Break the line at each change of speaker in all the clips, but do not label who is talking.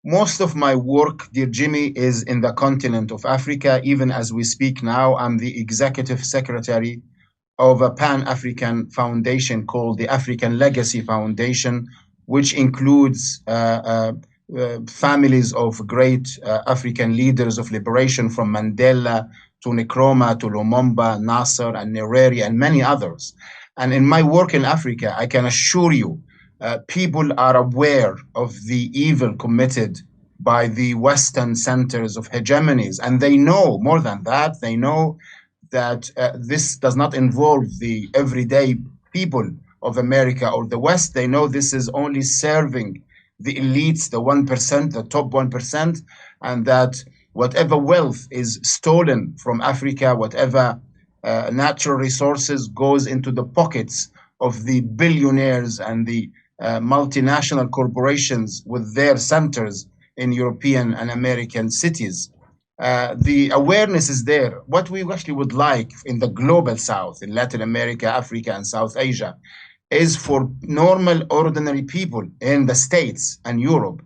Most of my work, dear Jimmy, is in the continent of Africa. Even as we speak now, I'm the executive secretary of a Pan-African foundation called the African Legacy Foundation, which includes families of great African leaders of liberation, from Mandela to Nkrumah to Lumumba, Nasser and Nyerere and many others. And in my work in Africa, I can assure you, people are aware of the evil committed by the Western centers of hegemonies. And they know more than that. They know that this does not involve the everyday people of America or the West. They know this is only serving the elites, the 1%, the top 1%, and that whatever wealth is stolen from Africa, whatever natural resources goes into the pockets of the billionaires and the multinational corporations with their centers in European and American cities. The awareness is there. What we actually would like in the global South, in Latin America, Africa, and South Asia, is for normal, ordinary people in the States and Europe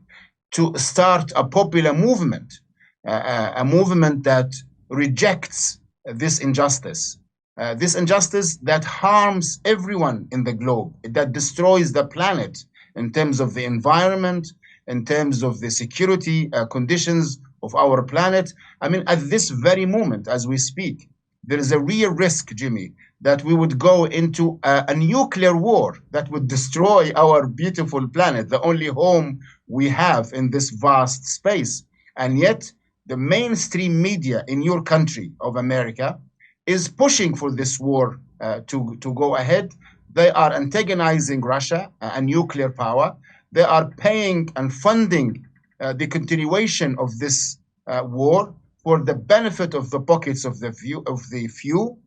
to start a popular movement, a movement that rejects this injustice that harms everyone in the globe, that destroys the planet in terms of the environment, in terms of the security conditions of our planet. I mean, at this very moment, as we speak, there is a real risk, Jimmy, that we would go into a nuclear war that would destroy our beautiful planet, the only home we have in this vast space. And yet, the mainstream media in your country of America is pushing for this war to go ahead. They are antagonizing Russia, a nuclear power. They are paying and funding the continuation of this war for the benefit of the pockets of the few.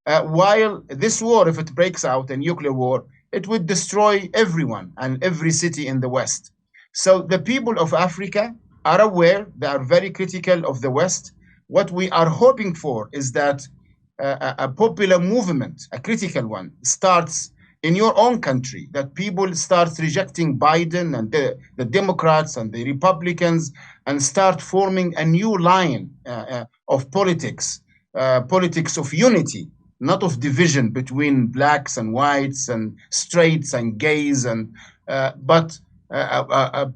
While this war, if it breaks out, a nuclear war, it would destroy everyone and every city in the West. So the people of Africa are aware, they are very critical of the West. What we are hoping for is that a popular movement, a critical one, starts in your own country, that people start rejecting Biden and the Democrats and the Republicans and start forming a new line of politics, politics of unity, not of division between blacks and whites and straights and gays, but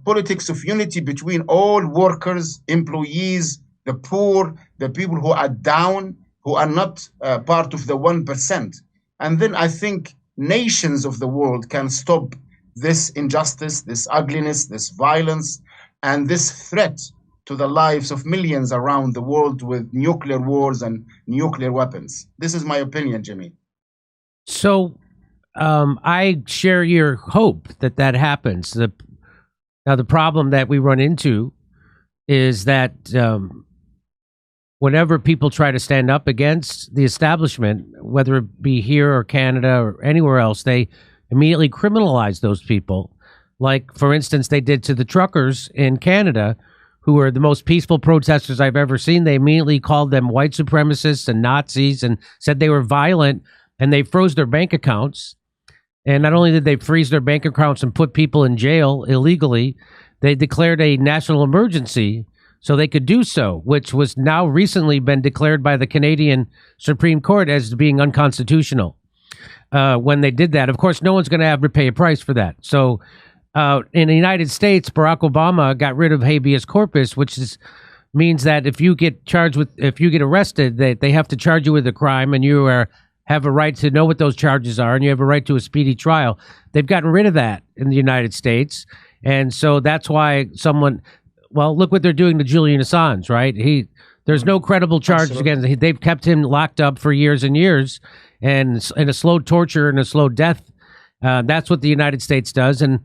politics of unity between all workers, employees, the poor, the people who are down, who are not part of the 1%. And then I think nations of the world can stop this injustice, this ugliness, this violence, and this threat to the lives of millions around the world with nuclear wars and nuclear weapons. This is my opinion, Jimmy.
So I share your hope that that happens. Now, the problem that we run into is that whenever people try to stand up against the establishment, whether it be here or Canada or anywhere else, they immediately criminalize those people. Like, for instance, they did to the truckers in Canada, who were the most peaceful protesters I've ever seen. They immediately called them white supremacists and Nazis and said they were violent, and they froze their bank accounts. And not only did they freeze their bank accounts and put people in jail illegally, they declared a national emergency so they could do so, which was now recently been declared by the Canadian Supreme Court as being unconstitutional. When they did that, of course, no one's going to have to pay a price for that. So in the United States, Barack Obama got rid of habeas corpus, which means that if you get arrested, they have to charge you with a crime, and you have a right to know what those charges are, and you have a right to a speedy trial. They've gotten rid of that in the United States. And so that's why well, look what they're doing to Julian Assange, right? There's no credible charges against him. They've kept him locked up for years and years, and in a slow torture and a slow death. That's what the United States does, and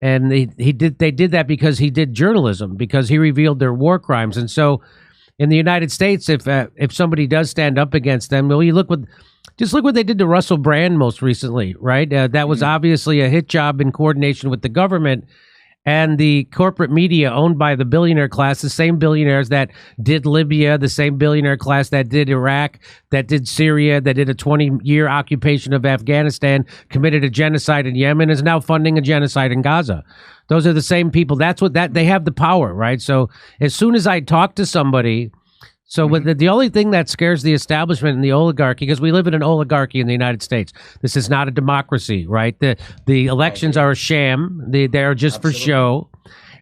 they did that because he did journalism, because he revealed their war crimes. And so, in the United States, if somebody does stand up against them, well, look what they did to Russell Brand most recently, right? That was obviously a hit job in coordination with the government and the corporate media owned by the billionaire class, the same billionaires that did Libya, the same billionaire class that did Iraq, that did Syria, that did a 20-year occupation of Afghanistan, committed a genocide in Yemen, is now funding a genocide in Gaza. Those are the same people. That's what that they have the power, right? So as soon as I talk to somebody, so with the only thing that scares the establishment and the oligarchy, because we live in an oligarchy in the United States. This is not a democracy, right? The elections are a sham. They're just for
Absolutely.
show.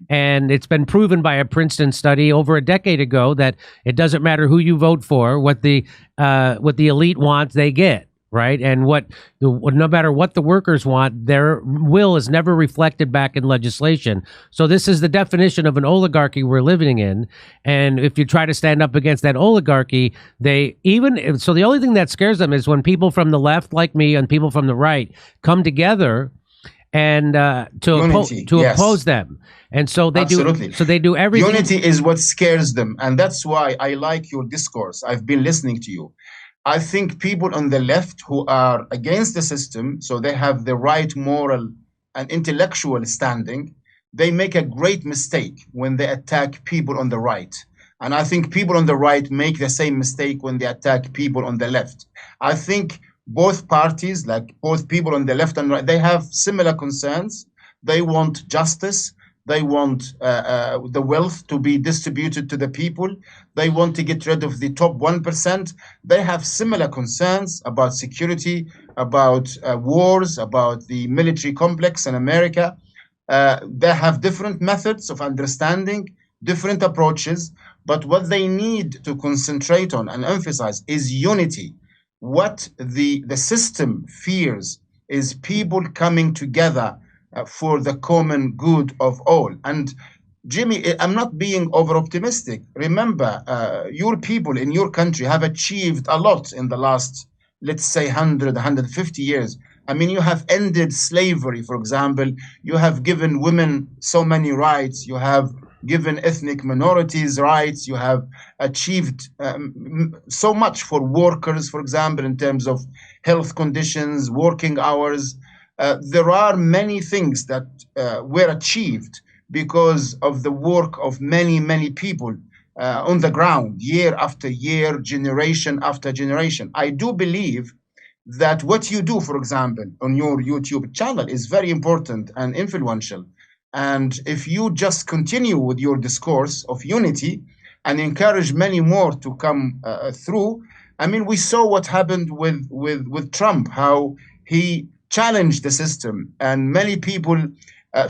And it's been proven by a Princeton study over a decade ago that it doesn't matter who you vote for, what the elite wants, they get, right? And no matter what the workers want, their will is never reflected back in legislation. So this is the definition of an oligarchy we're living in. And if you try to stand up against that oligarchy, the only thing that scares them is when people from the left, like me, and people from the right come together and
Unity, yes.
oppose them. And so they
Absolutely.
do. So they do everything.
Unity is what scares them, and that's why I like your discourse. I've been listening to you. I think people on the left who are against the system, so they have the right moral and intellectual standing, they make a great mistake when they attack people on the right. And I think people on the right make the same mistake when they attack people on the left. I think both parties, like both people on the left and right, they have similar concerns. They want justice. They want the wealth to be distributed to the people. They want to get rid of the top 1%. They have similar concerns about security, about wars, about the military complex in America. They have different methods of understanding, different approaches, but what they need to concentrate on and emphasize is unity. What the system fears is people coming together for the common good of all. And Jimmy, I'm not being over optimistic. Remember, your people in your country have achieved a lot in the last, let's say, 100, 150 years. I mean, you have ended slavery, for example. You have given women so many rights. You have given ethnic minorities rights. You have achieved so much for workers, for example, in terms of health conditions, working hours. There are many things that were achieved because of the work of many, many people on the ground, year after year, generation after generation. I do believe that what you do, for example, on your YouTube channel is very important and influential. And if you just continue with your discourse of unity and encourage many more to come through, I mean, we saw what happened with Trump, how he challenged the system, and many people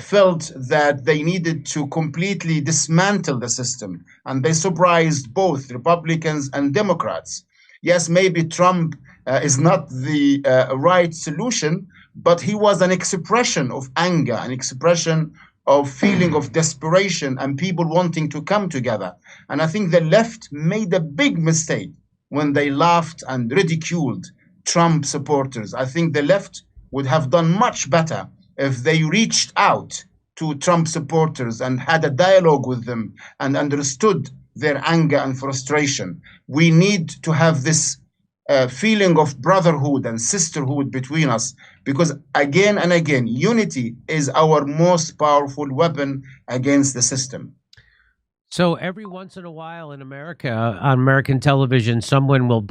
felt that they needed to completely dismantle the system, and they surprised both Republicans and Democrats. Yes, maybe Trump is not the right solution, but he was an expression of anger, an expression of feeling of desperation and people wanting to come together. And I think the left made a big mistake when they laughed and ridiculed Trump supporters. I think the left would have done much better if they reached out to Trump supporters and had a dialogue with them and understood their anger and frustration. We need to have this feeling of brotherhood and sisterhood between us, because again and again, unity is our most powerful weapon against the system.
So every once in a while in America, on American television, someone will bring